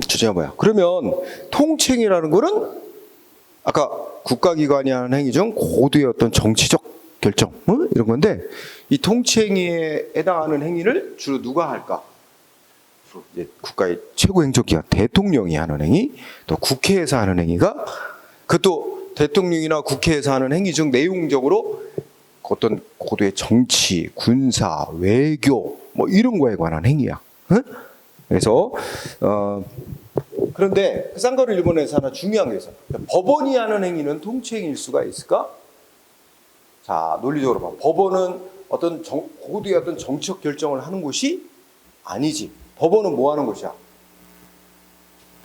주제가 뭐야? 그러면 통칭이라는 거는 아까 국가기관이 하는 행위 중 고도의 어떤 정치적 결정 이런 건데, 이 통칭에 해당하는 행위를 주로 누가 할까? 주로 이제 국가의 최고 행정기관 대통령이 하는 행위, 또 국회에서 하는 행위가, 그것도 대통령이나 국회에서 하는 행위 중 내용적으로 어떤 고도의 정치, 군사, 외교 뭐 이런 거에 관한 행위야. 그래서 그런데 쌍가루 일본에서 하나 중요한 게 있어. 법원이 하는 행위는 통치행위일 수가 있을까? 자, 논리적으로 봐. 법원은 어떤 고도의 어떤 정치적 결정을 하는 곳이 아니지. 법원은 뭐 하는 곳이야?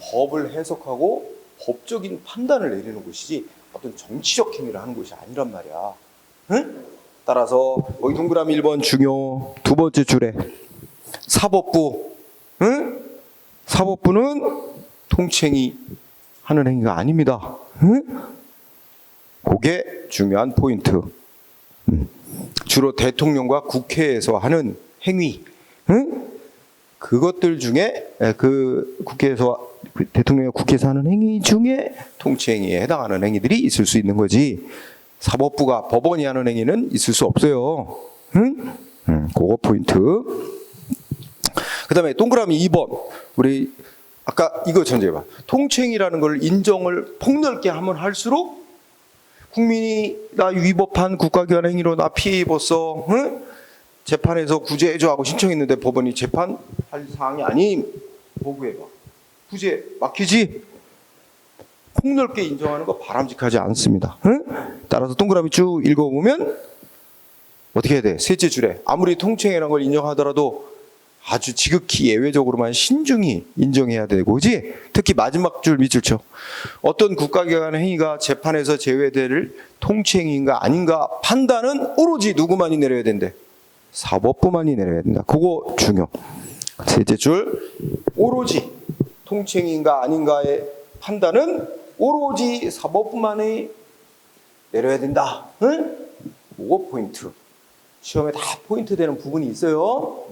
법을 해석하고 법적인 판단을 내리는 곳이지 어떤 정치적 행위를 하는 곳이 아니란 말이야. 응? 따라서 거기 동그라미 1번 중요 두 번째 줄에 사법부, 응? 사법부는 통치행위 하는 행위가 아닙니다. 응? 그게 중요한 포인트. 주로 대통령과 국회에서 하는 행위, 응? 그것들 중에 그 국회에서 대통령과 국회에서 하는 행위 중에 통치행위에 해당하는 행위들이 있을 수 있는 거지. 사법부가 법원이 하는 행위는 있을 수 없어요. 응? 그거 포인트. 그 다음에 동그라미 2번. 우리 아까 이거 전제해봐. 통치행위라는 걸 인정을 폭넓게 하면 할수록 국민이 나 위법한 국가기관 행위로 나 피해 입었어. 응? 재판에서 구제해줘 하고 신청했는데 법원이 재판할 사항이 아님. 보고해봐. 구제 막히지? 폭넓게 인정하는 거 바람직하지 않습니다. 응? 따라서 동그라미 쭉 읽어보면 어떻게 해야 돼? 셋째 줄에 아무리 통칭이라는 걸 인정하더라도 아주 지극히 예외적으로만 신중히 인정해야 되고, 그지? 특히 마지막 줄 밑줄 쳐. 어떤 국가기관의 행위가 재판에서 제외될 통치행위인가 아닌가 판단은 오로지 누구만이 내려야 된대? 사법부만이 내려야 된다. 그거 중요. 셋째 줄, 오로지 통치행위인가 아닌가의 판단은 오로지 사법부만이 내려야 된다. 응? 그거 포인트. 시험에 다 포인트 되는 부분이 있어요.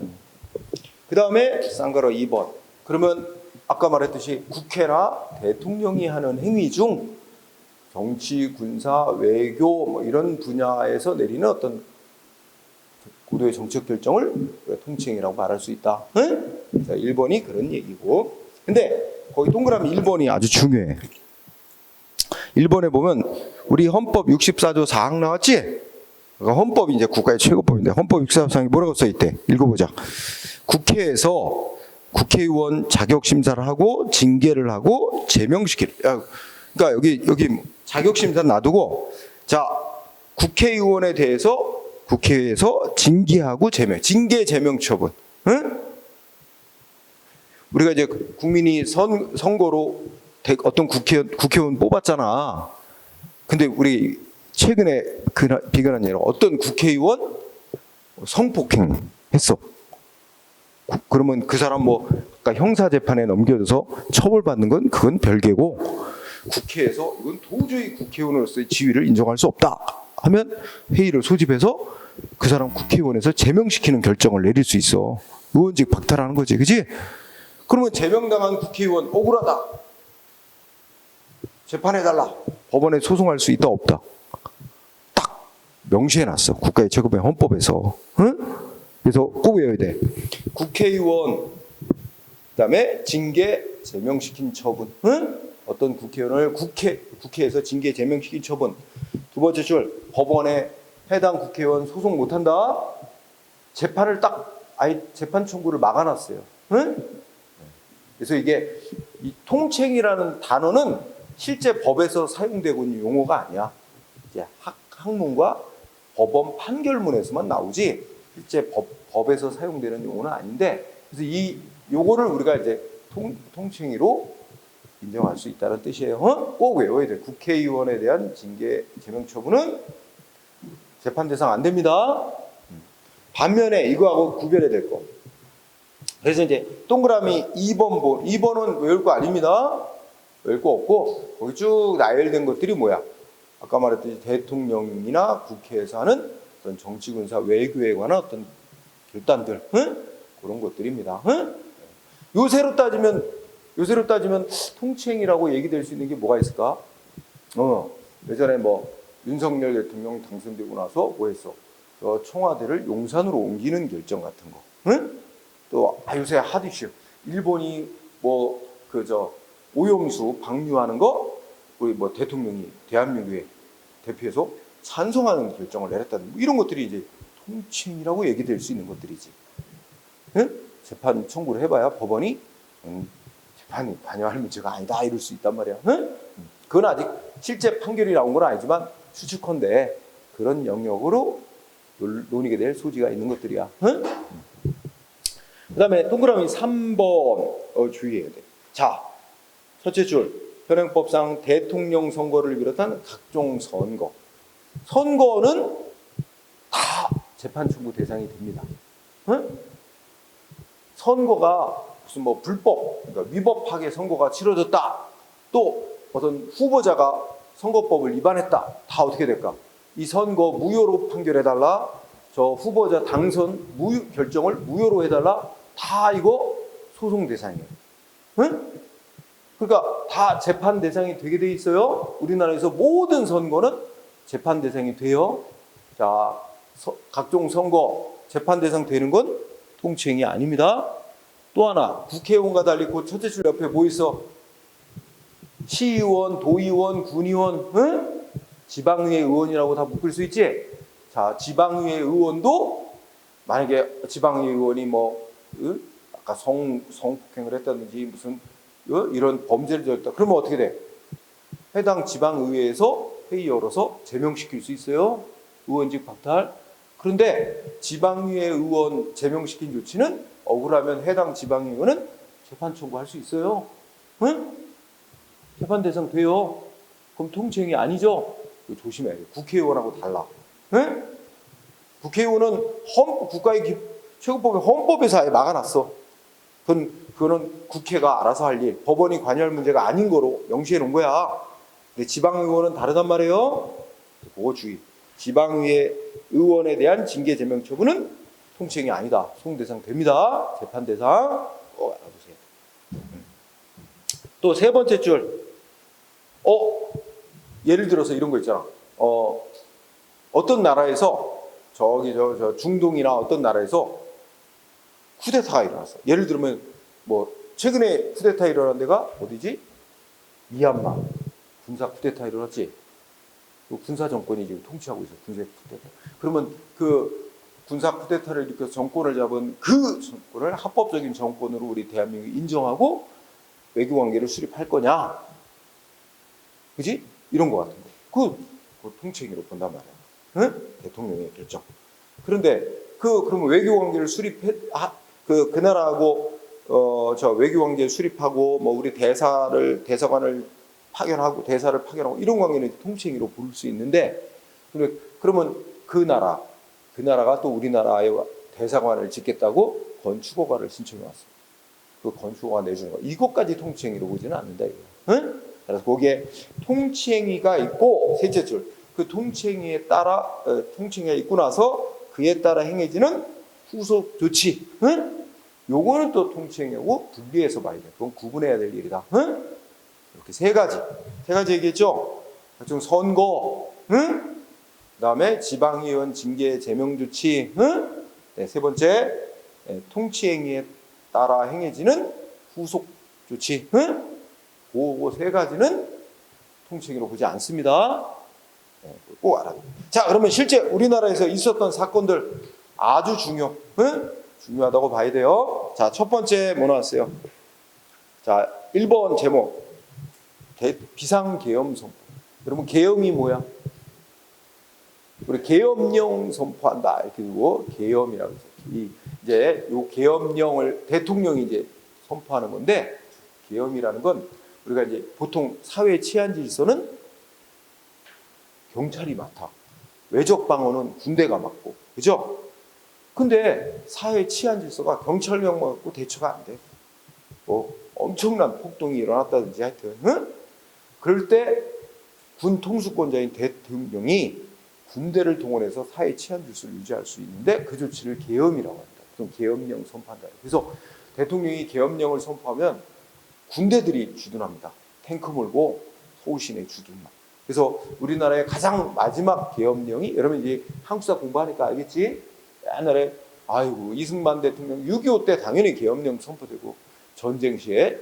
그 다음에 쌍가루 2번. 그러면 아까 말했듯이 국회나 대통령이 하는 행위 중 정치, 군사, 외교 뭐 이런 분야에서 내리는 어떤 고도의 정책 결정을 통치행위라고 말할 수 있다. 응? 그래서 1번이 그런 얘기고. 근데 거기 동그라미 1번이 아주 중요해. 1번에 보면 우리 헌법 64조 4항 나왔지? 그러니까 헌법이 이제 국가의 최고법인데 헌법 64조 4항이 뭐라고 써있대? 읽어보자. 국회에서 국회의원 자격 심사를 하고 징계를 하고 제명시킬. 그러니까 여기 자격 심사 놔두고, 자, 국회의원에 대해서 국회에서 징계하고 제명, 징계 제명 처분. 응? 우리가 이제 국민이 선거로 어떤 국회의원 뽑았잖아. 근데 우리 최근에 비근한 예로 어떤 국회의원 성폭행 했어. 그러면 그 사람 뭐 형사재판에 넘겨져서 처벌받는 건 그건 별개고, 국회에서 이건 도저히 국회의원으로서의 지위를 인정할 수 없다 하면 회의를 소집해서 그 사람 국회의원에서 제명시키는 결정을 내릴 수 있어. 의원직 박탈하는 거지, 그지? 그러면 제명당한 국회의원 억울하다, 재판해달라, 법원에 소송할 수 있다 없다? 딱 명시해놨어, 국가의 최고법인 헌법에서. 응? 그래서 꼭 외워야 돼. 국회의원, 그다음에 징계 제명시킨 처분. 응? 어떤 국회의원을 국회에서 징계 제명시킨 처분. 두 번째 줄, 법원에 해당 국회의원 소송 못한다. 재판을 딱 아예 재판 청구를 막아놨어요. 응? 그래서 이게 이 통칭이라는 단어는 실제 법에서 사용되고 있는 용어가 아니야. 이제 학문과 법원 판결문에서만 나오지 실제 법에서 사용되는 용어는 아닌데, 그래서 요거를 우리가 이제 통칭이로 인정할 수 있다는 뜻이에요. 꼭 외워야 돼. 국회의원에 대한 징계 제명 처분은 재판 대상 안 됩니다. 반면에 이거하고 구별해야 될 거. 그래서 이제 동그라미 2번은 외울 거 아닙니다. 외울 거 없고 거기 쭉 나열된 것들이 뭐야? 아까 말했듯이 대통령이나 국회에서 하는 어떤 정치, 군사, 외교에 관한 어떤 결단들, 응? 그런 것들입니다. 응? 요새로 따지면 통치행위라고 얘기될 수 있는 게 뭐가 있을까? 예전에 뭐 윤석열 대통령 당선되고 나서 뭐 했어? 청와대를 용산으로 옮기는 결정 같은 거. 응? 또 요새 핫 이슈. 일본이 뭐 오염수 방류하는 거 우리 뭐 대통령이 대한민국에 대표해서 찬성하는 결정을 내렸다는 뭐 이런 것들이 이제 통치행위라고 얘기될 수 있는 것들이지. 응? 재판 청구를 해봐야 법원이 재판이 관여할 문제가 아니다 이럴 수 있단 말이야. 응? 그건 아직 실제 판결이 나온 건 아니지만 추측컨대 그런 영역으로 논의가 될 소지가 있는 것들이야. 응? 그다음에 동그라미 3번 주의해야 돼. 자, 첫째 줄 현행법상 대통령 선거를 비롯한 각종 선거. 선거는 다 재판 청구 대상이 됩니다. 응? 선거가 무슨 뭐 불법, 그러니까 위법하게 선거가 치러졌다. 또 어떤 후보자가 선거법을 위반했다. 다 어떻게 될까? 이 선거 무효로 판결해달라. 저 후보자 당선 결정을 무효로 해달라. 다 이거 소송 대상이에요. 응? 그러니까 다 재판 대상이 되게 돼 있어요. 우리나라에서 모든 선거는 재판 대상이 돼요. 자, 각종 선거 재판 대상 되는 건 통치행위 아닙니다. 또 하나, 국회의원과 달리 그 첫째 줄 옆에 뭐 있어? 시의원, 도의원, 군의원, 응? 지방의회 의원이라고 다 묶을 수 있지? 자, 지방의회 의원도 만약에 지방의회 의원이 뭐 아까 성폭행을 했다든지 무슨 이런 범죄를 저질렀다. 그러면 어떻게 돼? 해당 지방의회에서 회의 열어서 제명시킬 수 있어요. 의원직 박탈. 그런데 지방의회 의원 제명시킨 조치는 억울하면 해당 지방의원은 재판 청구할 수 있어요. 응? 재판 대상 돼요. 그럼 통치행위 아니죠? 조심해야 돼요. 국회의원하고 달라. 응? 국회의원은 국가의 최고법의 헌법에서 아예 막아놨어. 그거는 국회가 알아서 할 일, 법원이 관여할 문제가 아닌 거로 명시해 놓은 거야. 근데 지방의원은 다르단 말이에요. 그거 주의. 지방의회 의원에 대한 징계 제명 처분은 통치행위 아니다. 소송 대상 됩니다. 재판 대상. 알아보세요. 또 세 번째 줄. 예를 들어서 이런 거 있잖아. 어떤 나라에서 저 중동이나 어떤 나라에서 쿠데타가 일어났어. 예를 들면 뭐 최근에 쿠데타 일어난 데가 어디지? 미얀마 군사 쿠데타 일어났지. 그 군사 정권이 지금 통치하고 있어. 군사 쿠데타. 그러면 그 군사 쿠데타를 일으켜서 정권을 잡은 그 정권을 합법적인 정권으로 우리 대한민국이 인정하고 외교 관계를 수립할 거냐? 그지? 이런 거 같은 거. 그 통치행위로 본단 말이야. 응? 대통령의 결정. 그런데 그러면 외교 관계를 그 나라하고 저 외교 관계를 수립하고 뭐 우리 대사관을 파견하고 대사를 파견하고 이런 관계는 통치행위로 볼 수 있는데 그러면 그 나라가 또 우리나라에 대사관을 짓겠다고 건축허가를 신청해 왔어. 그 건축허가 내주는 거. 이것까지 통치행위로 보지는 않는다 이거. 응? 그래서 거기에 통치행위가 있고 셋째 줄. 그 통치행위에 따라 통치행위가 있고 나서 그에 따라 행해지는 후속 조치. 응? 요거는 또 통치행위하고 분리해서 봐야 돼. 그건 구분해야 될 일이다. 응? 이렇게 세 가지 얘기했죠. 각종 선거, 응? 그다음에 지방의원 징계 제명 조치, 응? 네, 세 번째 통치행위에 따라 행해지는 후속 조치, 응? 그 세 가지는 통치행위로 보지 않습니다. 네, 꼭 알아야 돼. 자, 그러면 실제 우리나라에서 있었던 사건들 아주 중요하다고 봐야 돼요. 자, 첫 번째 뭐 나왔어요? 자, 1번 제목 비상계엄 선포. 여러분 계엄이 뭐야? 우리 계엄령 선포한다 이렇게 두고 계엄이라고 해서 이제 요 계엄령을 대통령이 이제 선포하는 건데 계엄이라는 건 우리가 이제 보통 사회 치안 질서는 경찰이 맡아. 외적 방어는 군대가 맡고. 그죠? 근데 사회 치안 질서가 경찰력만 갖고 대처가 안 돼. 뭐 엄청난 폭동이 일어났다든지 하여튼. 응? 그럴 때 군 통수권자인 대통령이 군대를 동원해서 사회 치안 질서를 유지할 수 있는데 그 조치를 계엄이라고 합니다. 그럼 계엄령 선포한다. 그래서 대통령이 계엄령을 선포하면 군대들이 주둔합니다. 탱크 몰고 서울 시내 주둔만. 그래서 우리나라의 가장 마지막 계엄령이, 여러분 이제 한국사 공부하니까 알겠지? 옛날에 아이고 이승만 대통령 6.25 때 당연히 계엄령 선포되고, 전쟁 시에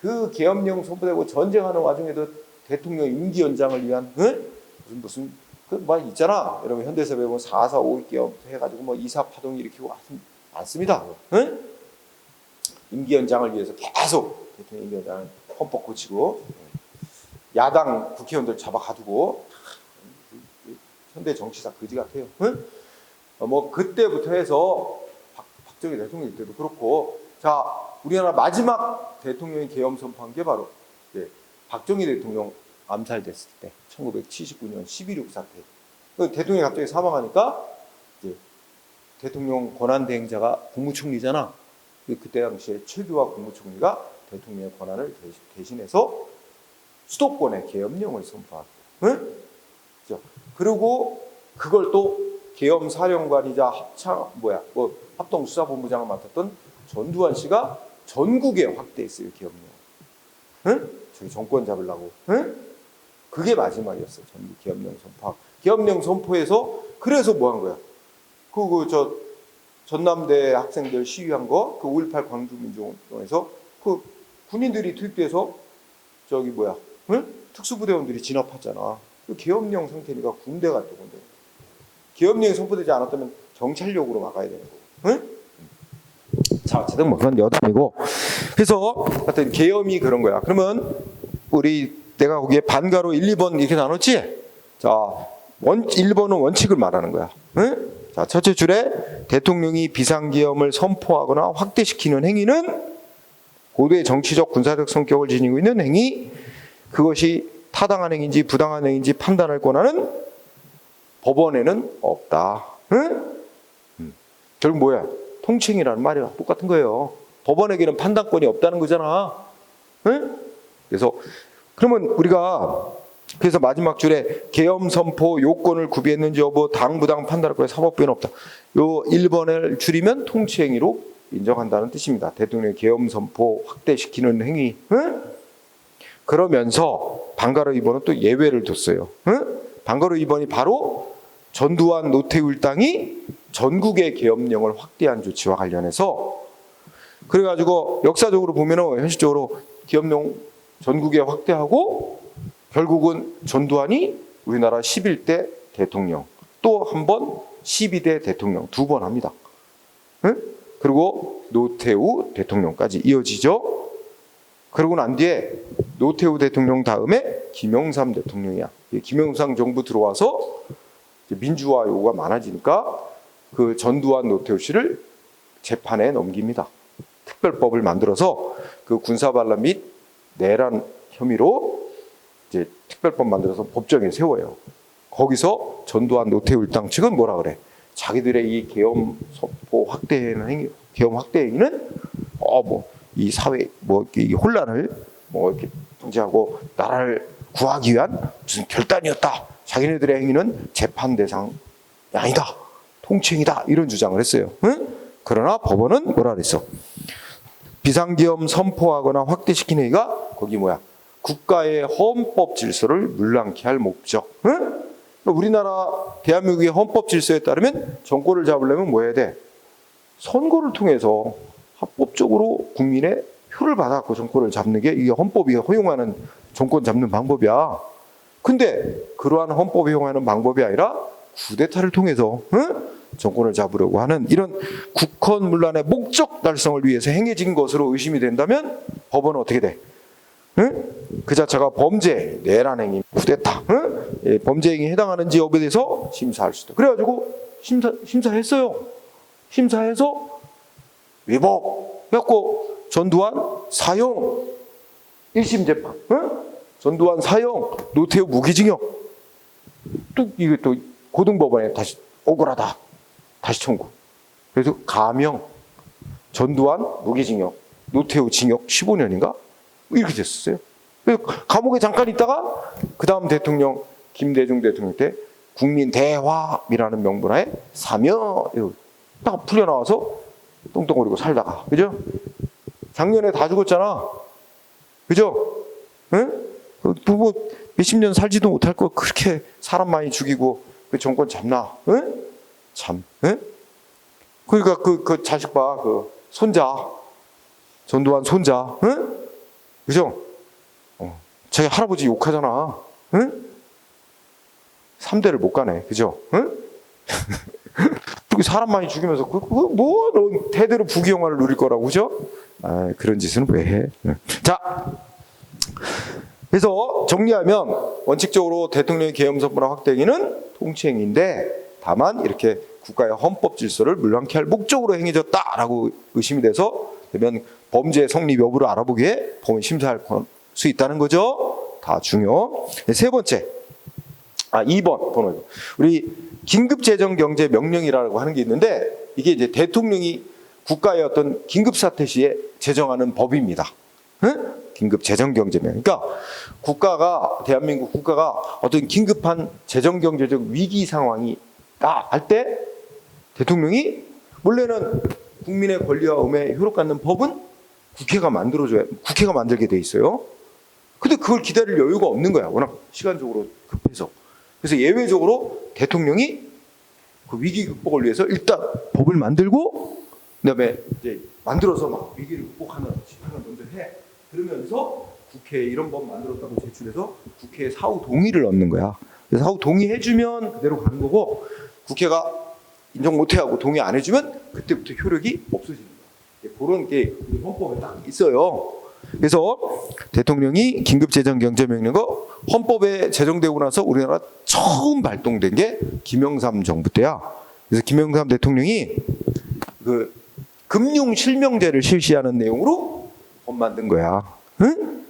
그 계엄령 선포되고 전쟁하는 와중에도 대통령 임기 연장을 위한 무슨 그 말 있잖아. 여러분 현대사 배우면 4.4.5 계엄 해가지고 뭐 2.4 파동 일으키고 않습니다. 임기 연장을 위해서 계속 대통령 임기 연장 헌법 고치고 야당 국회의원들 잡아 가두고, 현대 정치사 거지 같아요. 뭐 그때부터 해서 박정희 대통령 때도 그렇고, 자 우리나라 마지막 대통령이 계엄 선포한 게 바로 박정희 대통령 암살됐을 때 1979년 12.6 사태. 대통령이 갑자기 사망하니까 이제 대통령 권한대행자가 국무총리잖아. 그때 당시에 최규하 국무총리가 대통령의 권한을 대신해서 수도권에 계엄령을 선포하고, 그리고 그걸 또 계엄 사령관이자 합동수사본부장을 맡았던 전두환 씨가 전국에 확대했어요, 계엄령. 저기 정권 잡으려고. 그게 마지막이었어요, 전국 계엄령 선포. 계엄령 선포에서 그래서 뭐 한 거야? 전남대 학생들 시위한 거, 그 5.18 광주민주운동에서 그 군인들이 투입돼서 특수부대원들이 진압했잖아. 그 계엄령 상태니까 군대가 또 군대. 계엄령이 선포되지 않았다면 경찰력으로 막아야 되는 거고. 자, 어쨌든 뭐 그건 여담이고. 그래서 하여튼 계엄이 그런 거야. 그러면 내가 거기에 반가로 1, 2번 이렇게 나눴지? 자, 1번은 원칙을 말하는 거야. 자, 첫째 줄에 대통령이 비상계엄을 선포하거나 확대시키는 행위는 고도의 정치적 군사적 성격을 지니고 있는 행위, 그것이 타당한 행위인지 부당한 행위인지 판단할 권한은 법원에는 없다. 결국 뭐야? 통칭이라는 말이야. 똑같은 거예요. 법원에게는 판단권이 없다는 거잖아. 그래서 그러면 우리가 그래서 마지막 줄에 계엄 선포 요건을 구비했는지 여부 당부당 판단할 거에 사법부에는 없다. 요 1번을 줄이면 통치행위로 인정한다는 뜻입니다. 대통령의 계엄 선포 확대시키는 행위. 그러면서 반가로 2번은 또 예외를 뒀어요. 반가로 2번이 바로 전두환 노태우 일당이 전국의 계엄령을 확대한 조치와 관련해서, 그래가지고 역사적으로 보면은 현실적으로 계엄령 전국에 확대하고 결국은 전두환이 우리나라 11대 대통령, 또 한 번 12대 대통령 2번 합니다. 그리고 노태우 대통령까지 이어지죠. 그러고 난 뒤에 노태우 대통령 다음에 김영삼 대통령이야. 김영삼 정부 들어와서 민주화 요구가 많아지니까 그 전두환 노태우 씨를 재판에 넘깁니다. 특별법을 만들어서 그 군사반란 및 내란 혐의로 이제 특별법 만들어서 법정에 세워요. 거기서 전두환 노태우 일당 측은 뭐라 그래? 자기들의 이 계엄 선포 확대하는 행위, 계엄 확대 행위는 이 사회 이 혼란을 이렇게 통제하고 나라를 구하기 위한 무슨 결단이었다. 자기네들의 행위는 재판 대상이 아니다. 통칭이다. 이런 주장을 했어요. 그러나 법원은 뭐라 그랬어? 비상계엄 선포하거나 확대시킨 행위가 거기 국가의 헌법 질서를 물랑케 할 목적. 우리나라 대한민국의 헌법 질서에 따르면 정권을 잡으려면 뭐 해야 돼? 선거를 통해서 합법적으로 국민의 표를 받아갖고 정권을 잡는 게 이게 헌법이 허용하는 정권 잡는 방법이야. 근데 그러한 헌법이 허용하는 방법이 아니라 쿠데타를 통해서 정권을 잡으려고 하는 이런 국헌문란의 목적 달성을 위해서 행해진 것으로 의심이 된다면 법원은 어떻게 돼? 그 자체가 범죄, 내란 행위, 쿠데타, 범죄 행위에 해당하는지 여부에 대해서 심사할 수 있다. 그래가지고 심사했어요. 심사해서 위법 해갖고 전두환 사형 1심 재판, 전두환 사형, 노태우 무기징역. 또 이게 또 고등법원에 다시 억울하다, 다시 청구. 그래서 가명, 전두환 무기징역, 노태우 징역 15년인가 이렇게 됐었어요. 그래서 감옥에 잠깐 있다가 그 다음 대통령 김대중 대통령 때 국민 대화이라는 명분하에 사면 딱 풀려 나와서 똥똥거리고 살다가, 그죠? 작년에 다 죽었잖아. 그죠? 응? 뭐 몇십 년 살지도 못할 거 그렇게 사람 많이 죽이고 그 정권 잡나? 응? 참. 응? 그러니까 그 자식 봐. 그 손자. 전두환 손자. 응? 그죠? 자기 할아버지 욕하잖아. 응? 3대를 못 가네. 그죠? 응? 그렇게 사람 많이 죽이면서 뭐 너 대대로 부귀영화를 누릴 거라고. 그죠? 아, 그런 짓은 왜 해? 자, 그래서 정리하면 원칙적으로 대통령의 계엄 선포나 확대행위는 통치행위인데 다만 이렇게 국가의 헌법 질서를 물랑케 할 목적으로 행해졌다라고 의심이 돼서 되면 범죄 성립 여부를 알아보기에 법원 심사할 수 있다는 거죠. 다 중요. 세 번째, 2번 번호. 우리 긴급재정경제명령이라고 하는 게 있는데 이게 이제 대통령이 국가의 어떤 긴급사태 시에 제정하는 법입니다. 응? 긴급재정경제명령. 그러니까 국가가, 대한민국 국가가 어떤 긴급한 재정경제적 위기 상황이 할 때 대통령이 원래는 국민의 권리와 의무에 효력 갖는 법은 국회가 만들게 돼 있어요. 근데 그걸 기다릴 여유가 없는 거야. 워낙 시간적으로 급해서. 그래서 예외적으로 대통령이 그 위기 극복을 위해서 일단 법을 만들고 그다음에 이제 만들어서 막 위기를 극복하는 집행을 먼저 해. 그러면서 국회에 이런 법 만들었다고 제출해서 국회에 사후 동의를 얻는 거야. 그래서 사후 동의해주면 그대로 가는 거고 국회가 인정 못해하고 동의 안 해주면 그때부터 효력이 없어지는 거야. 그런 게 헌법에 딱 있어요. 그래서 대통령이 긴급재정경제명령이 헌법에 제정되고 나서 우리나라 처음 발동된 게 김영삼 정부 때야. 그래서 김영삼 대통령이 그 금융실명제를 실시하는 내용으로 법 만든 거야. 응?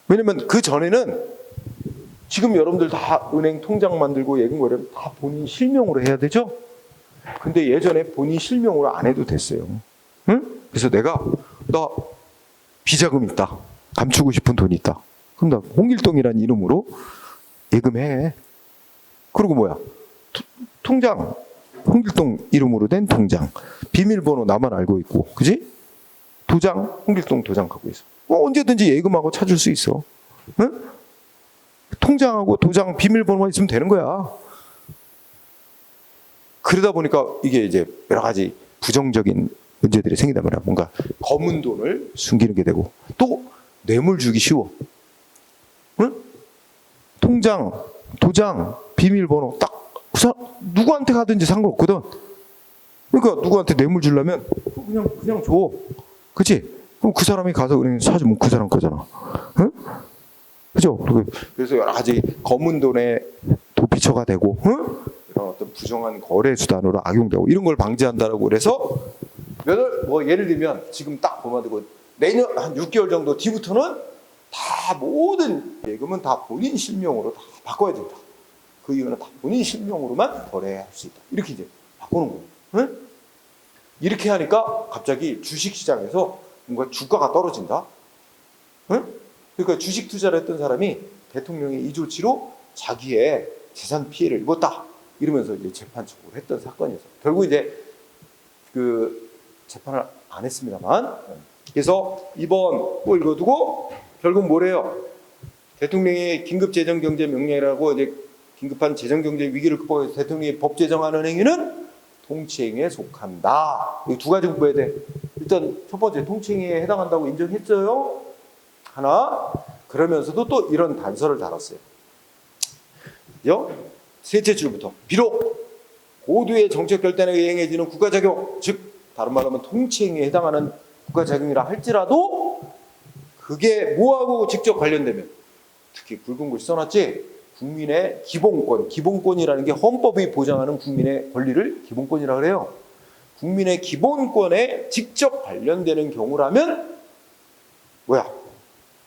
왜냐면 그 전에는 지금 여러분들 다 은행 통장 만들고 예금 거래를 다 본인 실명으로 해야 되죠? 근데 예전에 본인 실명으로 안 해도 됐어요. 응? 그래서 나 비자금 있다. 감추고 싶은 돈이 있다. 그럼 나 홍길동이라는 이름으로 예금해. 그리고 뭐야? 통장. 홍길동 이름으로 된 통장. 비밀번호 나만 알고 있고. 그지? 도장. 홍길동 도장 갖고 있어. 언제든지 예금하고 찾을 수 있어. 응? 통장하고 도장 비밀번호만 있으면 되는 거야. 그러다 보니까 이게 이제 여러 가지 부정적인 문제들이 생긴단 말이야. 뭔가 검은 돈을 숨기는 게 되고 또 뇌물 주기 쉬워. 응? 통장, 도장, 비밀번호 딱 누구한테 가든지 상관없거든. 그러니까 누구한테 뇌물 주려면 그냥 줘. 그치? 그럼 그 사람이 가서 은행 사주면 그 사람 거잖아. 응? 그죠? 그래서 여러 가지 검은 돈에 도피처가 되고, 응? 이런 어떤 부정한 거래 수단으로 악용되고 이런 걸 방지한다라고 그래서 예를 들면 지금 딱 보면 되고 내년 한 6개월 정도 뒤부터는 다 모든 예금은 다 본인 실명으로 다 바꿔야 된다. 그 이유는 다 본인 실명으로만 거래할 수 있다. 이렇게 이제 바꾸는 거예요. 응? 이렇게 하니까 갑자기 주식시장에서 뭔가 주가가 떨어진다. 응? 그러니까 주식 투자를 했던 사람이 대통령의 이 조치로 자기의 재산 피해를 입었다. 이러면서 이제 재판 청구를 했던 사건이었어요. 결국 이제 그 재판을 안 했습니다만. 그래서 이번 또 읽어두고 결국 뭐래요? 대통령의 긴급재정경제명령이라고 이제 긴급한 재정경제 위기를 극복해서 대통령이 법 제정하는 행위는 통치행위에 속한다. 이 두 가지 공부해야 돼. 일단 첫 번째 통치행위에 해당한다고 인정했어요. 하나. 그러면서도 또 이런 단서를 달았어요. 셋째 줄부터 비록 고도의 정책 결단에 의해 행해지는 국가작용, 즉 다른 말로 하면 통치행위에 해당하는 국가작용이라 할지라도 그게 뭐하고 직접 관련되면 특히 굵은 글씨 써놨지? 국민의 기본권이라는 게 헌법이 보장하는 국민의 권리를 기본권이라고 그래요. 국민의 기본권에 직접 관련되는 경우라면 뭐야?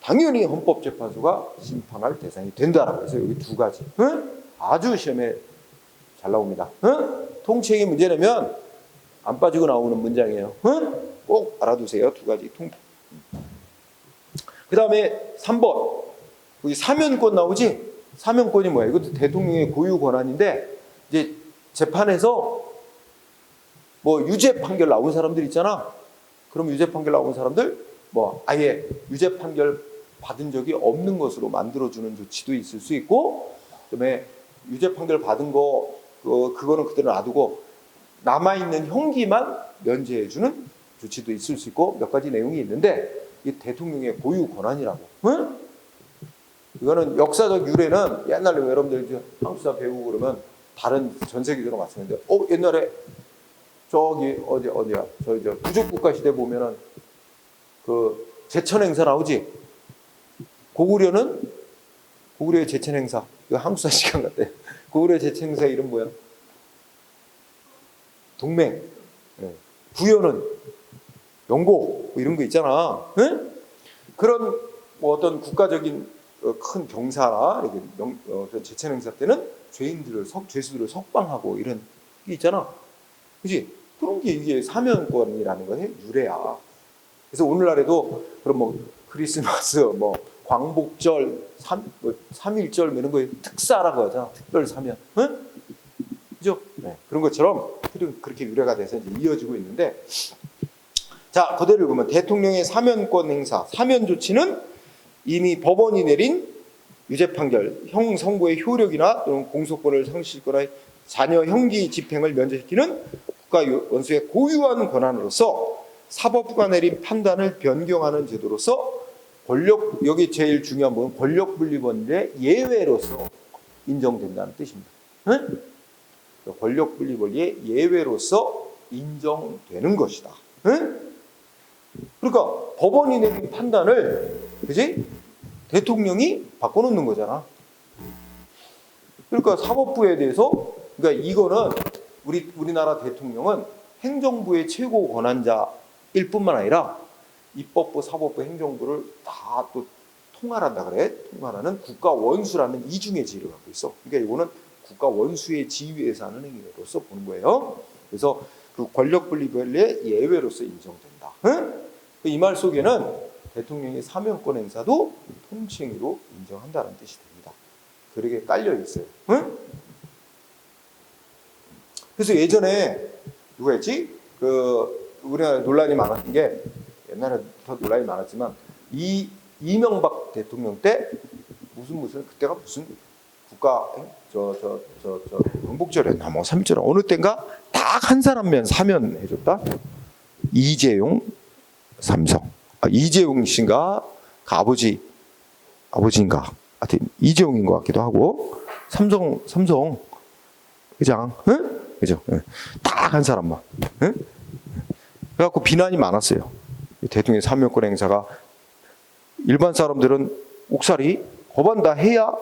당연히 헌법재판소가 심판할 대상이 된다라고 해서 여기 두 가지. 응? 아주 시험에 잘 나옵니다. 응? 통치행위 문제라면 안 빠지고 나오는 문장이에요. 응? 꼭 알아두세요. 두 가지. 그 다음에 3번. 여기 사면권 나오지? 사면권이 뭐야? 이것도 대통령의 고유 권한인데 이제 재판에서 뭐 유죄 판결 나온 사람들 있잖아. 그럼 유죄 판결 나온 사람들 뭐 아예 유죄 판결 받은 적이 없는 것으로 만들어주는 조치도 있을 수 있고, 그다음에 유죄 판결 받은 거 그거는 그대로 놔두고 남아있는 형기만 면제해주는 조치도 있을 수 있고, 몇 가지 내용이 있는데 이 대통령의 고유 권한이라고. 응? 이거는 역사적 유래는 옛날에 여러분들 한국사 배우고 그러면 다른 전 세계적으로 마찬가지인데, 옛날에 저기 어디야 저기 부족국가 시대 보면은 그 제천 행사 나오지. 고구려의 제천 행사. 이거 한국사 시간 같대. 고구려 제천 행사 이름 뭐야? 동맹. 부여는 영고 뭐 이런 거 있잖아. 응? 그런 뭐 어떤 국가적인 큰 병사나 이렇게 제천 행사 때는 죄수들을 석방하고 이런 게 있잖아. 그지? 그런 게 이게 사면권이라는 것의 유래야. 그래서 오늘날에도 그런 뭐 크리스마스, 뭐 광복절, 삼일절 이런 거에 특사라고 하잖아. 특별 사면. 응? 그죠? 네. 그런 것처럼 그렇게 유래가 돼서 이제 이어지고 있는데, 자, 그대로 보면 대통령의 사면권 행사, 사면 조치는 이미 법원이 내린 유죄 판결, 형 선고의 효력이나 또는 공소권을 상실거나 자녀 형기 집행을 면제시키는 국가 원수의 고유한 권한으로서 사법부가 내린 판단을 변경하는 제도로서 여기 제일 중요한 부분 권력분립원리의 예외로서 인정된다는 뜻입니다. 응? 권력분립원리의 예외로서 인정되는 것이다. 응? 그러니까 법원이 내린 판단을, 그지? 대통령이 바꿔놓는 거잖아. 그러니까 사법부에 대해서, 그러니까 이거는 우리나라 대통령은 행정부의 최고 권한자일 뿐만 아니라 입법부, 사법부, 행정부를 다 또 통할한다 그래. 통할하는 국가 원수라는 이중의 지위를 갖고 있어. 그러니까 이거는 국가 원수의 지위에서 하는 행위로서 보는 거예요. 그래서 그 권력 분립의 예외로서 인정된다. 응? 이 말 속에는 대통령의 사면권 행사도 통칭으로 인정한다는 뜻이 됩니다. 그렇게 깔려 있어요. 응? 그래서 예전에 누가 했지? 우리나라 논란이 많았던 게, 옛날에부터 논란이 많았지만 이명박 대통령 때 그때가 무슨 국가 광복절이었나 뭐 3.1절 어느 때인가 딱 한 사람만 사면해줬다. 이재용 삼성. 이재용 씨인가 그 아버지인가 하여튼 이재용인 것 같기도 하고 삼성 회장, 응? 그죠? 딱 한 사람만. 응? 그래갖고 비난이 많았어요. 대통령 사면권 행사가 일반 사람들은 옥살이 법안 해야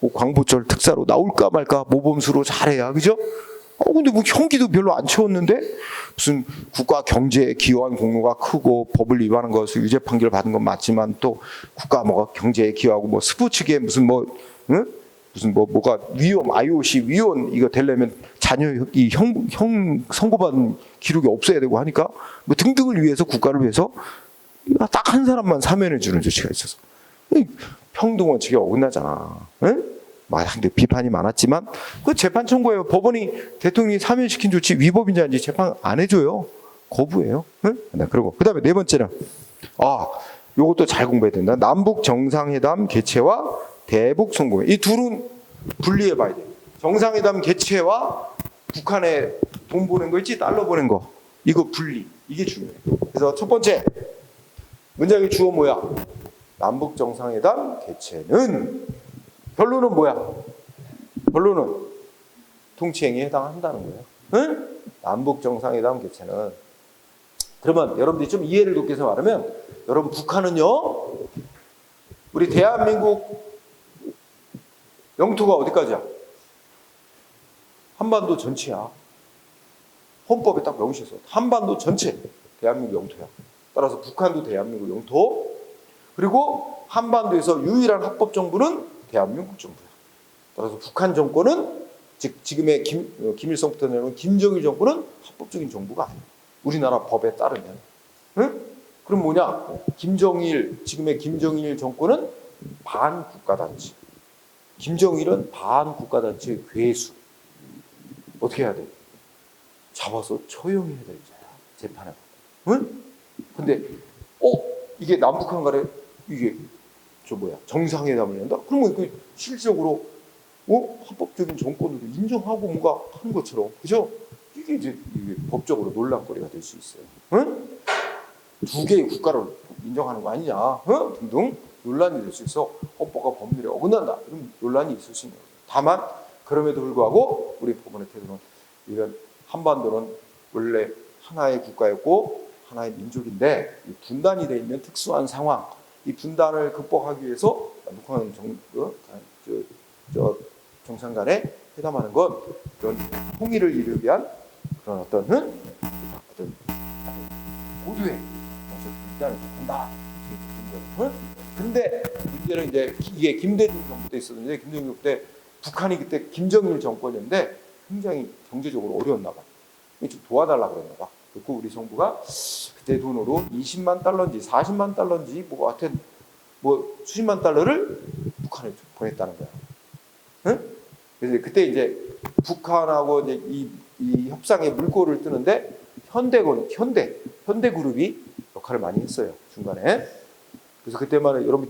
뭐 광복절 특사로 나올까 말까 모범수로 잘해야, 그죠? 근데 뭐 형기도 별로 안 채웠는데 무슨 국가 경제에 기여한 공로가 크고 법을 위반한 것을 유죄 판결 받은 건 맞지만 또 국가 뭐가 경제에 기여하고 뭐 스포츠계 무슨 뭐가 위원 IOC 위원 이거 되려면 자녀 이 형 선고받은 기록이 없어야 되고 하니까 뭐 등등을 위해서 국가를 위해서 딱 한 사람만 사면해 주는 조치가 있어서 평등 원칙에 어긋나잖아. 근데 비판이 많았지만 그 재판 청구해요. 법원이 대통령이 사면시킨 조치 위법인지 아닌지 재판 안 해줘요. 거부해요. 네, 그리고 그다음에 네 번째는 요것도 잘 공부해야 된다. 남북 정상회담 개최와 대북 송금. 이 둘은 분리해 봐야 돼. 정상회담 개최와 북한에 돈 보낸 거 있지? 달러 보낸 거. 이거 분리. 이게 중요해. 그래서 첫 번째 문장의 주어 뭐야? 남북 정상회담 개최는 결론은 뭐야? 결론은 통치행위에 해당한다는 거예요. 응? 남북 정상회담 개최는. 그러면 여러분들이 좀 이해를 돕기 위해서 말하면, 여러분 북한은요 우리 대한민국 영토가 어디까지야? 한반도 전체야. 헌법에 딱 명시했어. 한반도 전체 대한민국 영토야. 따라서 북한도 대한민국 영토. 그리고 한반도에서 유일한 합법 정부는 대한민국 정부야. 따라서 북한 정권은 즉 지금의 김일성부터 내려온 김정일 정권은 합법적인 정부가 아니야. 우리나라 법에 따르면. 응? 그럼 뭐냐? 지금의 김정일 정권은 반국가단체. 김정일은 반국가단체의 괴수. 어떻게 해야 돼? 잡아서 처형해야 될 자야. 재판에. 응? 근데 이게 남북한 간에 이게 정상회담을 한다? 그러면 그 실질적으로 합법적인 정권으로 인정하고 뭔가 하는 것처럼, 그죠? 이게 법적으로 논란거리가 될 수 있어요. 응? 두 개의 국가를 인정하는 거 아니냐, 등등 논란이 될 수 있어. 헌법과 법률에 어긋난다, 이런 논란이 있을 수 있는 거죠. 다만 그럼에도 불구하고 우리 법원의 태도는, 이건 한반도는 원래 하나의 국가였고 하나의 민족인데 분단이 되어 있는 특수한 상황, 이 분단을 극복하기 위해서 북한 정상 간에 회담하는 건 그런 통일을 이루기 위한 그런 어떤 고도의 분단을 한다. 근데 문제는 이제 이게 김대중 정부 때 있었는데, 김대중 정부 때 북한이 그때 김정일 정권이었는데 굉장히 경제적으로 어려웠나 봐. 좀 도와달라 그랬나 봐. 그리고 우리 정부가 그때 돈으로 20만 달러인지 40만 달러인지 하여튼 수십만 달러를 북한에 보냈다는 거야. 응? 그래서 그때 이제 북한하고 이제 이 협상에 물꼬를 뜨는데 현대그룹이 역할을 많이 했어요, 중간에. 그래서 그때만 여러분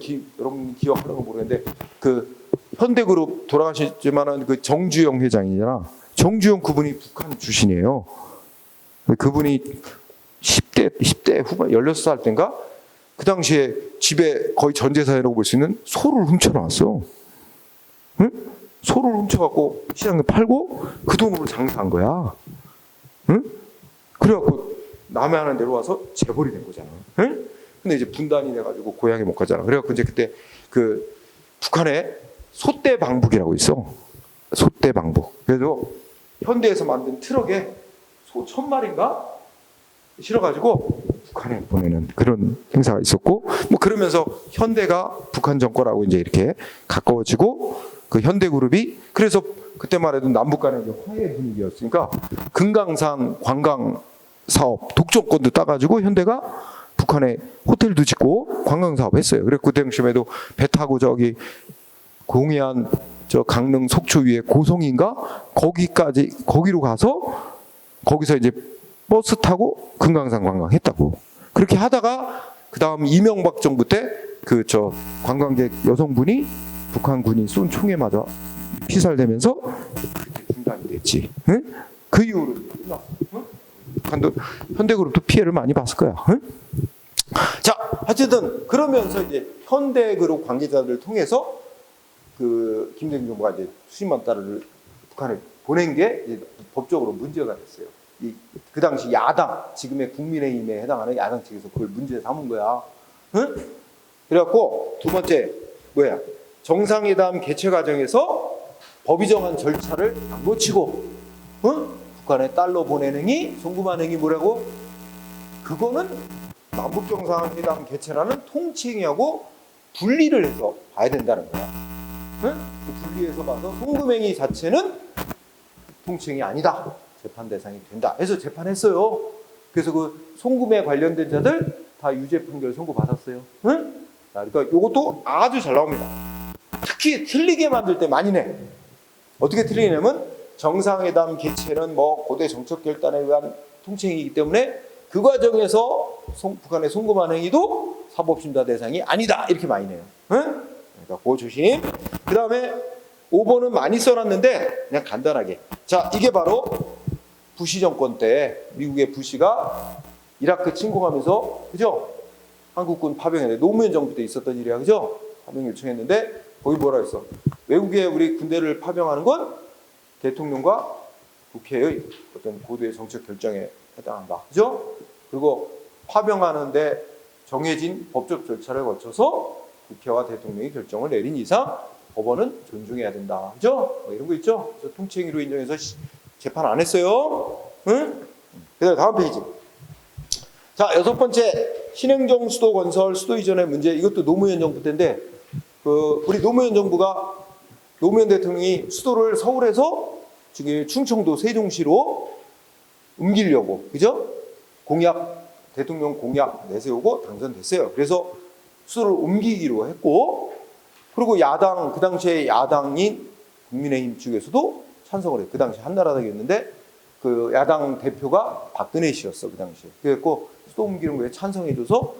기억하는 거 모르겠는데, 그 현대그룹 돌아가셨지만은 그 정주영 회장이잖아. 정주영 그분이 북한 출신이에요. 그분이 10대 후반 16살 때인가 그 당시에 집에 거의 전 재산이라고 볼 수 있는 소를 훔쳐나왔어. 응? 소를 훔쳐갖고 시장에 팔고 그 돈으로 장사한 거야. 응? 그래갖고 남해안에 내려와서 재벌이 된 거잖아. 응? 근데 이제 분단이 돼가지고 고향에 못 가잖아. 그래갖고 이제 그때 그 북한에 소떼방북이라고 있어. 소떼방북. 그래서 현대에서 만든 트럭에 소 1000마리인가 실어가지고 북한에 보내는 그런 행사가 있었고, 그러면서 현대가 북한 정권하고 이제 이렇게 가까워지고, 그 현대그룹이, 그래서 그때만 해도 남북 간의 화해 분위기였으니까 금강산 관광 사업 독점권도 따가지고 현대가 북한에 호텔도 짓고 관광 사업 했어요. 그래서 그 당시에도 배 타고 저기 공해안 강릉 속초 위에 고성인가 거기로 가서 거기서 이제 버스 타고 금강산 관광했다고. 그렇게 하다가 그 다음 이명박 정부 때 관광객 여성분이 북한군이 쏜 총에 맞아 피살되면서 그때 중단이 됐지. 응? 그 이후로 끝났어. 응? 북한도 현대그룹도 피해를 많이 봤을 거야. 응? 자, 어쨌든 그러면서 이제 현대그룹 관계자들을 통해서 그 김대중 정부가 이제 수십만 달러를 북한에 보낸 게 이제 법적으로 문제가 됐어요. 그 당시 야당, 지금의 국민의힘에 해당하는 야당 측에서 그걸 문제 삼은 거야. 응? 그래갖고 두 번째 정상회담 개최 과정에서 법이 정한 절차를 안 거치고 북한에 달러 보내는 행위, 송금하는 행위 뭐라고? 그거는 남북 정상회담 개최라는 통칭하고 분리를 해서 봐야 된다는 거야. 응? 그 분리해서 봐서 송금 행위 자체는 통칭이 아니다, 재판 대상이 된다 해서 재판했어요. 그래서 그 송금에 관련된 자들 다 유죄 판결 선고받았어요. 응? 자, 그러니까 이것도 아주 잘 나옵니다. 특히 틀리게 만들 때 많이 내. 어떻게 틀리냐면 정상회담 개최는 고대 정책 결단에 의한 통칭이기 때문에 그 과정에서 북한의 송금한 행위도 사법심사 대상이 아니다, 이렇게 많이 내요. 응? 그러니까 그거 조심. 그 다음에 5번은 많이 써놨는데 그냥 간단하게. 자, 이게 바로 부시 정권 때 미국의 부시가 이라크 침공하면서, 그죠? 한국군 파병했는데 노무현 정부 때 있었던 일이야, 그죠? 파병 요청했는데 거기 뭐라 했어? 외국에 우리 군대를 파병하는 건 대통령과 국회의 어떤 고도의 정책 결정에 해당한다, 그죠? 그리고 파병하는데 정해진 법적 절차를 거쳐서 국회와 대통령이 결정을 내린 이상 법원은 존중해야 된다, 그죠? 이런 거 있죠? 그래서 통칭으로 인정해서 재판 안 했어요. 응? 그다음 다음 페이지. 자, 6번째, 신행정 수도 건설 수도 이전의 문제. 이것도 노무현 정부 때인데 우리 노무현 정부가, 노무현 대통령이 수도를 서울에서 지금 충청도 세종시로 옮기려고, 그죠? 대통령 공약 내세우고 당선됐어요. 그래서 수도를 옮기기로 했고, 그리고 그 당시에 야당인 국민의힘 측에서도 찬성을 했고, 그 당시 한나라당이었는데 그 야당 대표가 박근혜 씨였어, 그 당시에. 그래서 수도 옮기는 거에 찬성해줘서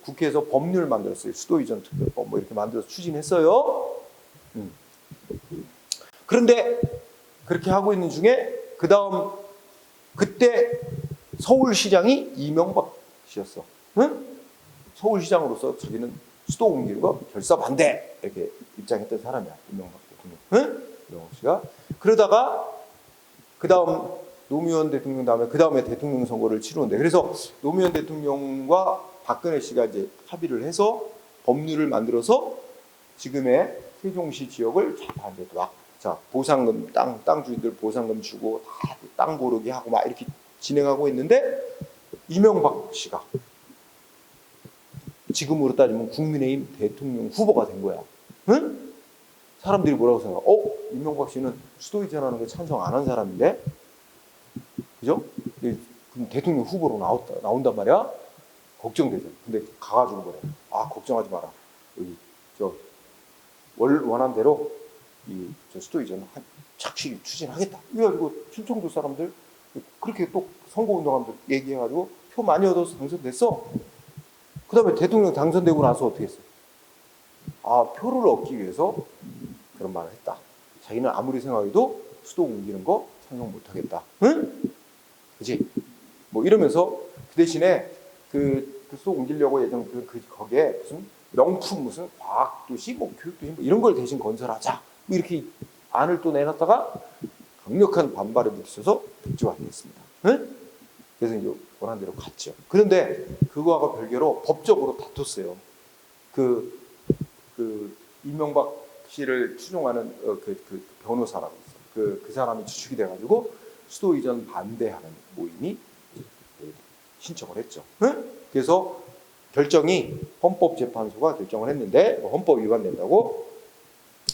국회에서 법률 만들었어요. 수도 이전 특별법 뭐 이렇게 만들어서 추진했어요. 그런데 그렇게 하고 있는 중에 그때 서울시장이 이명박 씨였어. 응? 서울시장으로서 자기는 수도 옮기는 거 결사 반대 이렇게 입장했던 사람이야. 이명박 대통령. 응? 이명박 씨가. 그러다가 그다음 노무현 대통령 다음에 그다음에 대통령 선거를 치르는데, 그래서 노무현 대통령과 박근혜 씨가 이제 합의를 해서 법률을 만들어서 지금의 세종시 지역을 자 보상금 땅 주인들 보상금 주고 다 땅 고르기 하고 막 이렇게 진행하고 있는데, 이명박 씨가 지금으로 따지면 국민의힘 대통령 후보가 된 거야. 응? 사람들이 뭐라고 생각해? 이명박 씨는 수도 이전하는 거 찬성 안 한 사람인데, 그죠? 그럼 대통령 후보로 나온단 말이야. 걱정되죠. 근데 가가지고 그래. 걱정하지 마라. 여기 원한 대로 저 수도 이전 착실히 추진하겠다. 그래가지고 충청도 사람들 그렇게 또 선거운동하면서 얘기해가지고 표 많이 얻어서 당선됐어. 그 다음에 대통령 당선되고 나서 어떻게 했어? 표를 얻기 위해서 그런 말을 했다. 자기는 아무리 생각해도 수도 옮기는 거 찬성 못하겠다. 응? 그지? 뭐 이러면서 그 대신에 그 수도 옮기려고 예전 거기에 무슨 명품 무슨 과학도시 뭐 교육도시 뭐 이런 걸 대신 건설하자. 뭐 이렇게 안을 또 내놨다가 강력한 반발에 부딪혀서 백지화됐습니다. 응? 그래서 이제 원한 대로 갔죠. 그런데 그거와 별개로 법적으로 다퉜어요. 그 이명박 씨를 추종하는 그 변호사라고 있어. 그 사람이 주축이 돼가지고 수도 이전 반대하는 모임이 신청을 했죠. 응? 그래서 결정이 헌법재판소가 결정을 했는데 헌법 위반된다고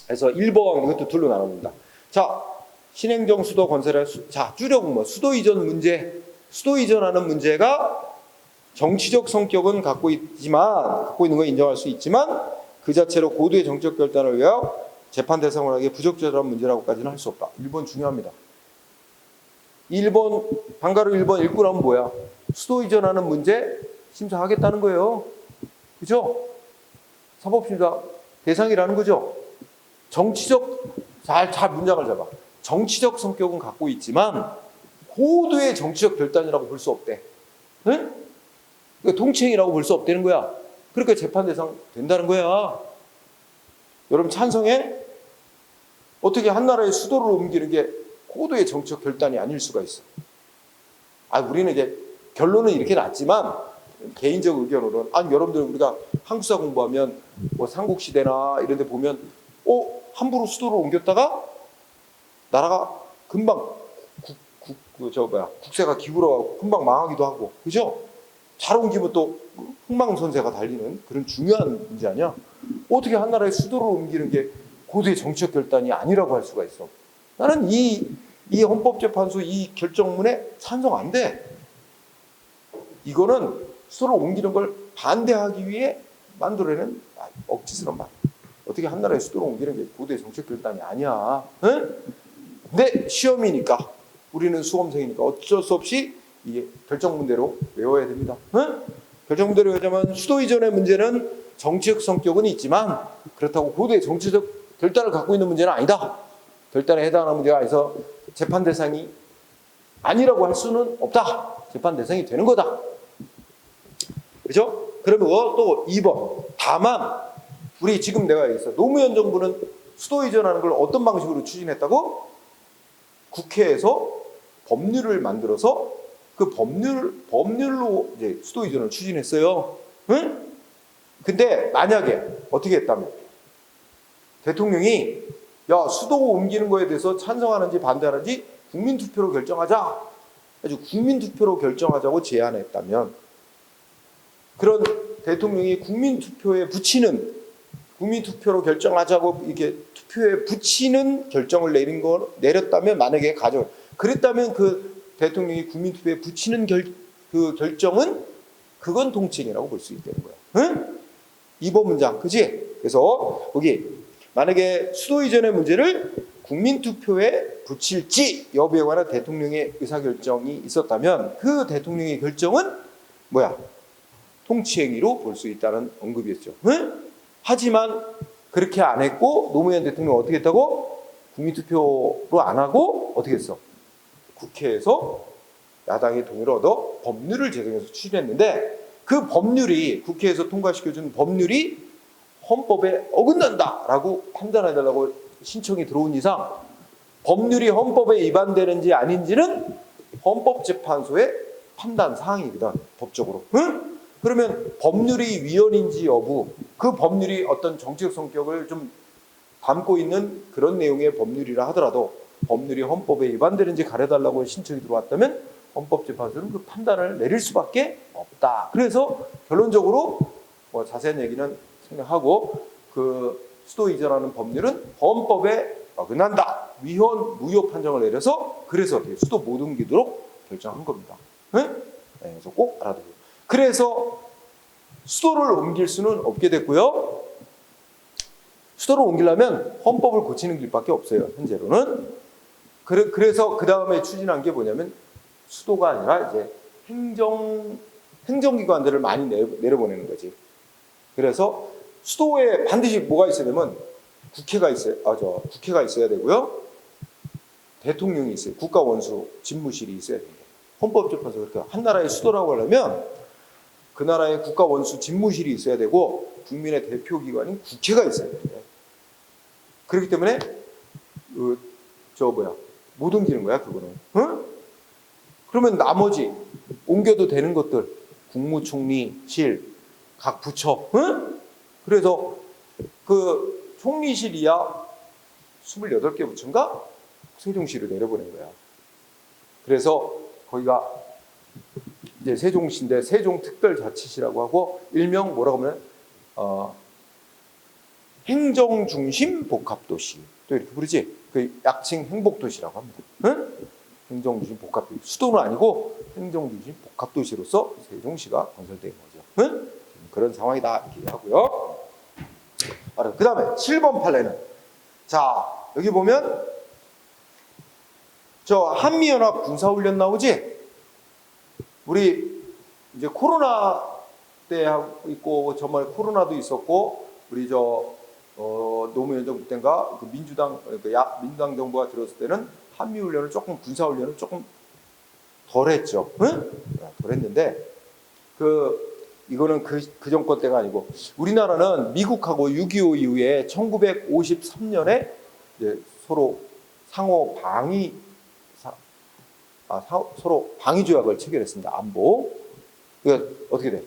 해서 1번 이것도 둘로 나눠봅니다. 자, 신행정 수도 건설의 자 줄여보면 수도 이전 문제, 수도 이전하는 문제가 정치적 성격은 갖고 있는 거 인정할 수 있지만 그 자체로 고도의 정치적 결단을 위하여 재판 대상을 하기에 부적절한 문제라고까지는 할 수 없다. 1번 중요합니다. 1번 방가로 1번 읽고 나면 뭐야? 수도 이전하는 문제 심사하겠다는 거예요. 그죠? 사법심사 대상이라는 거죠. 정치적 잘 문장을 잡아. 정치적 성격은 갖고 있지만 고도의 정치적 결단이라고 볼 수 없대. 응? 그러니까 통치행위라고 볼 수 없다는 거야. 그러니까 재판 대상 된다는 거야. 여러분 찬성해? 어떻게 한 나라의 수도를 옮기는 게 고도의 정치적 결단이 아닐 수가 있어. 우리는 이제 결론은 이렇게 났지만 개인적 의견으로는 여러분들 우리가 한국사 공부하면 뭐 삼국시대나 이런 데 보면 함부로 수도를 옮겼다가 나라가 금방 국세가 기울어가고 금방 망하기도 하고, 그죠? 잘 옮기면 또 흥망선쇠가 달리는 그런 중요한 문제 아니야? 어떻게 한 나라의 수도를 옮기는 게 고도의 정치적 결단이 아니라고 할 수가 있어? 나는 이 헌법재판소 이 결정문에 찬성 안 돼. 이거는 수도를 옮기는 걸 반대하기 위해 만들어낸 억지스러운 말. 어떻게 한 나라의 수도를 옮기는 게 고도의 정치적 결단이 아니야? 응? 근데 시험이니까 우리는 수험생이니까 어쩔 수 없이 이 결정문대로 외워야 됩니다. 응? 결정문대로 외우자면 수도 이전의 문제는 정치적 성격은 있지만 그렇다고 고도의 정치적 결단을 갖고 있는 문제는 아니다. 결단에 해당하는 문제가 아니라서 재판 대상이 아니라고 할 수는 없다. 재판 대상이 되는 거다. 그죠? 그러면 또 2번. 다만 우리 지금 내가 얘기했어. 노무현 정부는 수도 이전하는 걸 어떤 방식으로 추진했다고? 국회에서 법률을 만들어서 그 법률로 이제 수도 이전을 추진했어요. 응? 근데 만약에 어떻게 했다면 대통령이 수도 옮기는 거에 대해서 찬성하는지 반대하는지 국민투표로 결정하자. 아주 국민투표로 결정하자고 제안했다면 그런 대통령이 국민투표로 결정하자고 이렇게 투표에 붙이는 결정을 내렸다면 만약에 그랬다면 그 대통령이 국민투표에 붙이는 그 결정은 그건 통치행위라고 볼 수 있다는 거야. 응? 2번 문장, 그지? 그래서 여기 만약에 수도 이전의 문제를 국민투표에 붙일지 여부에 관한 대통령의 의사결정이 있었다면 그 대통령의 결정은 뭐야? 통치행위로 볼 수 있다는 언급이었죠. 응? 하지만 그렇게 안 했고 노무현 대통령 어떻게 했다고? 국민투표로 안 하고 어떻게 했어? 국회에서 야당의 동의를 얻어 법률을 제정해서 추진했는데 그 법률이 국회에서 통과시켜준 법률이 헌법에 어긋난다라고 판단해달라고 신청이 들어온 이상 법률이 헌법에 위반되는지 아닌지는 헌법재판소의 판단 사항이거든 법적으로. 응? 그러면 법률이 위헌인지 여부, 그 법률이 어떤 정치적 성격을 좀 담고 있는 그런 내용의 법률이라 하더라도 법률이 헌법에 위반되는지 가려달라고 신청이 들어왔다면 헌법재판소는 그 판단을 내릴 수밖에 없다. 그래서 결론적으로 뭐 자세한 얘기는 생략하고 그 수도 이전하는 법률은 헌법에 어긋난다. 위헌 무효 판정을 내려서 그래서 수도 못 옮기도록 결정한 겁니다. 네? 네, 그래서 꼭 알아두고. 그래서 수도를 옮길 수는 없게 됐고요. 수도를 옮기려면 헌법을 고치는 길밖에 없어요. 현재로는. 그래서 그 다음에 추진한 게 뭐냐면 수도가 아니라 이제 행정기관들을 많이 내려보내는 거지. 그래서 수도에 반드시 뭐가 있어야 되면 국회가 있어야 되고요. 대통령이 있어요. 국가원수 집무실이 있어야 됩니다. 헌법재판소 그렇게 한 나라의 수도라고 하려면 그 나라의 국가원수 집무실이 있어야 되고 국민의 대표기관인 국회가 있어야 돼요. 그렇기 때문에 못 옮기는 거야 그거는. 응? 그러면 나머지 옮겨도 되는 것들 국무총리실, 각 부처. 응? 그래서 그 총리실이야 28개 부처인가? 세종시로 내려보낸 거야. 그래서 거기가 이제 세종시인데 세종특별자치시라고 하고 일명 뭐라고 하면 행정중심 복합도시 또 이렇게 부르지. 그 약칭 행복도시라고 합니다. 응? 행정중심 복합도시. 수도는 아니고 행정중심 복합도시로서 세종시가 건설된 거죠. 응? 그런 상황이다 이렇게 하고요. 그 다음에 7번 판례는 자 여기 보면 저 한미연합 군사훈련 나오지? 우리 이제 코로나 때 하고 있고 정말 코로나도 있었고 우리 노무현 정부 때인가 그 민주당 정부가 들었을 때는 한미훈련을 조금 군사훈련을 조금 덜했죠. 응? 덜했는데 이거는 그 정권 때가 아니고 우리나라는 미국하고 6.25 이후에 1953년에 이제 서로 상호 방위 서로 방위 조약을 체결했습니다. 안보. 그러니까 어떻게 돼?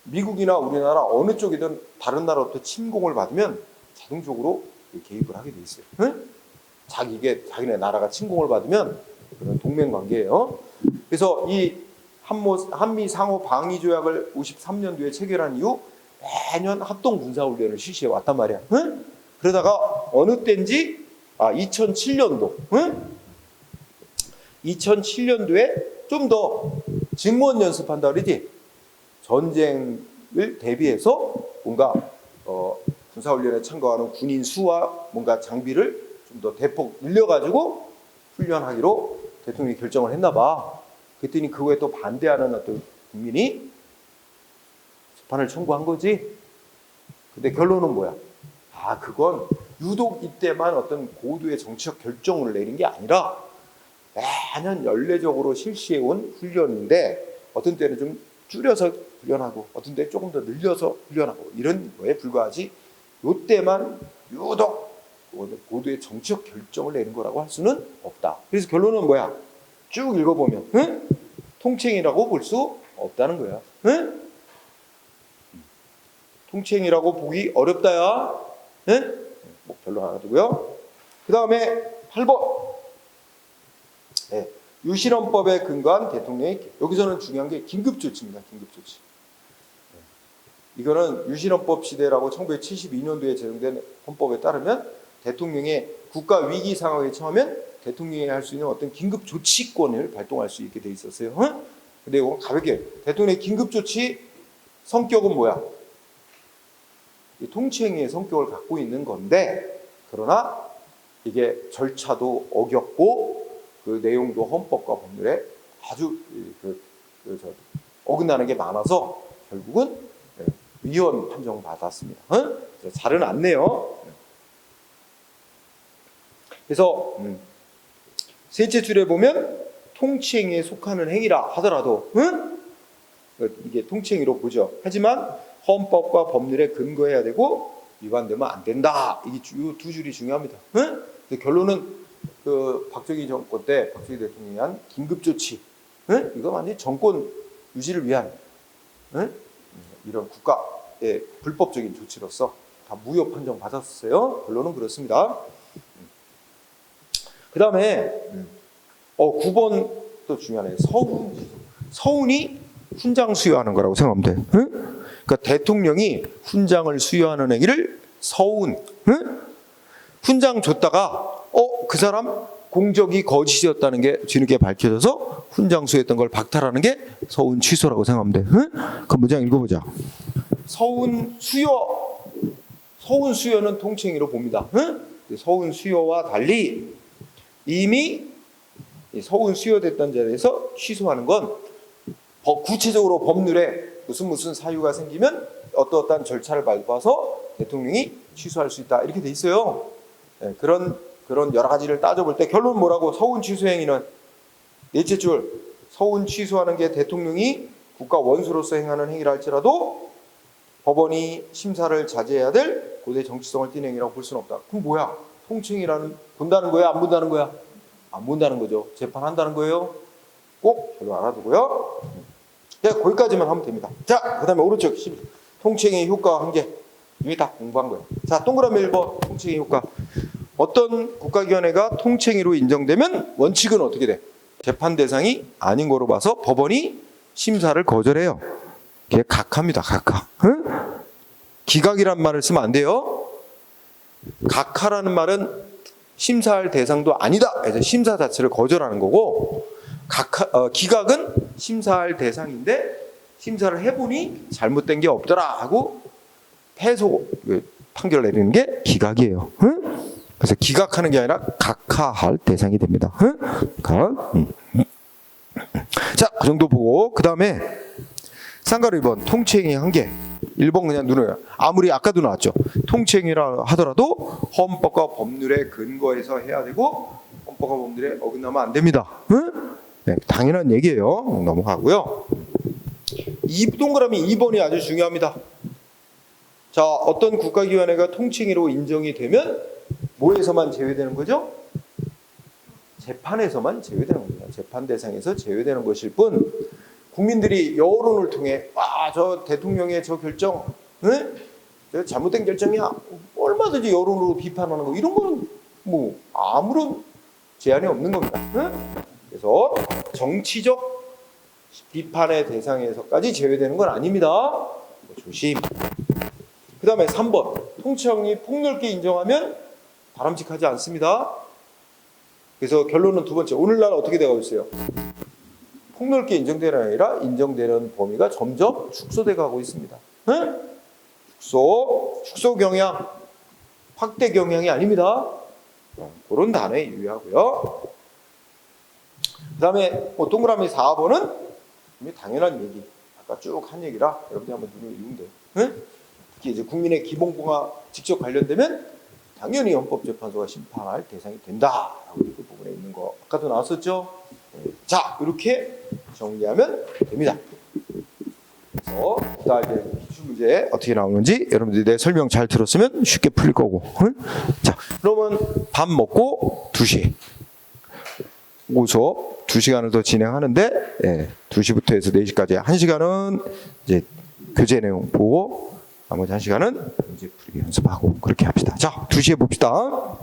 미국이나 우리나라 어느 쪽이든 다른 나라로부터 침공을 받으면 자동적으로 개입을 하게 돼 있어요. 응? 자기네 나라가 침공을 받으면 그런 동맹 관계예요. 그래서 이 한미 상호 방위 조약을 53년도에 체결한 이후 매년 합동 군사훈련을 실시해 왔단 말이야. 응? 그러다가 어느 때인지 2007년도. 응? 2007년도에 좀 더 증원 연습한다 그러지. 전쟁을 대비해서 뭔가 군사훈련에 참가하는 군인 수와 뭔가 장비를 좀 더 대폭 늘려가지고 훈련하기로 대통령이 결정을 했나 봐. 그랬더니 그거에 또 반대하는 어떤 국민이 재판을 청구한 거지. 근데 결론은 뭐야? 그건 유독 이때만 어떤 고도의 정치적 결정을 내린 게 아니라 매년 연례적으로 실시해온 훈련인데 어떤 때는 좀 줄여서 훈련하고 어떤 때 조금 더 늘려서 훈련하고 이런 거에 불과하지 이때만 유독 고도의 정치적 결정을 내린 거라고 할 수는 없다. 그래서 결론은 뭐야? 쭉 읽어보면 응? 통치행위라고 볼 수 없다는 거야. 응? 통치행위라고 보기 어렵다야. 응? 뭐 별로 안 하고요. 그 다음에 8번. 네. 유신헌법에 근거한 대통령의 여기서는 중요한 게 긴급조치입니다. 긴급조치. 이거는 유신헌법 시대라고 1972년도에 제정된 헌법에 따르면 대통령의 국가 위기 상황에 처하면 대통령이 할 수 있는 어떤 긴급조치권을 발동할 수 있게 돼 있었어요. 응? 근데 이건 가볍게 대통령의 긴급조치 성격은 뭐야? 통치행위의 성격을 갖고 있는 건데 그러나 이게 절차도 어겼고 그 내용도 헌법과 법률에 아주 어긋나는 게 많아서 결국은 위헌 판정 받았습니다. 잘은 않네요. 그래서 셋째 줄에 보면 통치행위에 속하는 행위라 하더라도 이게 통치행위로 보죠. 하지만 헌법과 법률에 근거해야 되고 위반되면 안 된다. 이게 두 줄이 중요합니다. 결론은 그 박정희 정권 때 박정희 대통령이 한 긴급조치, 이거 완전히 정권 유지를 위한 이런 국가의 불법적인 조치로서 다 무효 판정 받았어요. 결론은 그렇습니다. 그 다음에 9번 또 중요하네요. 서훈이 훈장 수여하는 거라고 생각하면 돼. 그러니까 대통령이 훈장을 수여하는 행위를 서훈. 훈장 줬다가 그 사람 공적이 거짓이었다는 게 뒤늦게 밝혀져서 훈장 수여했던 걸 박탈하는 게 서훈 취소라고 생각하면 돼. 그 문장 읽어보자. 서훈 수여는 통치행위로 봅니다. 서훈 수여와 달리 이미 서훈 수여됐던 자리에서 취소하는 건 구체적으로 법률에 무슨 사유가 생기면 어떠한 절차를 밟아서 대통령이 취소할 수 있다 이렇게 돼 있어요. 그런 여러 가지를 따져볼 때 결론 뭐라고? 서훈 취소 행위는 넷째 줄 서훈 취소하는 게 대통령이 국가 원수로서 행하는 행위라 할지라도 법원이 심사를 자제해야 될 고대 정치성을 띠는 행위라고 볼 수는 없다. 그럼 뭐야? 통치행위라는 본다는 거야? 안 본다는 거야? 안 본다는 거죠. 재판한다는 거예요. 꼭 결론 알아두고요. 거기까지만 하면 됩니다. 자, 그 다음에 오른쪽 통치행위 효과와 한계. 이미 다 공부한 거예요. 자, 동그라미 1번 통치행위 효과. 어떤 국가기관회가 통치행위로 인정되면 원칙은 어떻게 돼? 재판 대상이 아닌 거로 봐서 법원이 심사를 거절해요. 그게 각하입니다. 각하. 기각이란 말을 쓰면 안 돼요. 각하라는 말은 심사할 대상도 아니다. 그래서 심사 자체를 거절하는 거고, 기각은 심사할 대상인데 심사를 해보니 잘못된 게 없더라 하고 패소 판결을 내리는 게 기각이에요. 그래서 기각하는 게 아니라 각하할 대상이 됩니다. 자, 그 정도 보고 그 다음에 쌍가루 2번 통치행위 한계. 1번 그냥 누르요. 아무리 아까도 나왔죠. 통치행위라 하더라도 헌법과 법률에 근거해서 해야 되고 헌법과 법률에 어긋나면 안 됩니다. 네, 당연한 얘기예요. 넘어가고요. 동그라미 2번이 아주 중요합니다. 자, 어떤 국가기관회가 통치행위로 인정이 되면 뭐에서만 제외되는 거죠? 재판에서만 제외되는 겁니다. 재판 대상에서 제외되는 것일 뿐 국민들이 여론을 통해 저 대통령의 저 결정 잘못된 결정이야 얼마든지 여론으로 비판하는 거 이런 거는 뭐 아무런 제한이 없는 겁니다. 그래서 정치적 비판의 대상에서까지 제외되는 건 아닙니다. 조심. 그 다음에 3번 통치행위 폭넓게 인정하면 바람직하지 않습니다. 그래서 결론은 두 번째 오늘날 어떻게 되고 있어요? 폭넓게 인정되는 아니라 인정되는 범위가 점점 축소돼 가고 있습니다. 축소 경향, 확대 경향이 아닙니다. 그런 단어에 유의하고요. 그 다음에 동그라미 4번은 당연한 얘기. 아까 쭉 한 얘기라 여러분이 한번 눈으로 읽으면 돼요. 특히 이제 국민의 기본권과 직접 관련되면 당연히 헌법재판소가 심판할 대상이 된다라고 그 부분에 있는 거 아까도 나왔었죠. 자, 이렇게 정리하면 됩니다. 그래서 이제 기출문제 어떻게 나오는지 여러분들이 내 설명 잘 들었으면 쉽게 풀릴 거고. 자, 그러면 밥 먹고 2시 수업 2시간을 더 진행하는데 2시부터 해서 4시까지 1시간은 이제 교재 내용 보고 나머지 1시간은 문제 풀기 연습하고 그렇게 합시다. 자, 2시에 봅시다.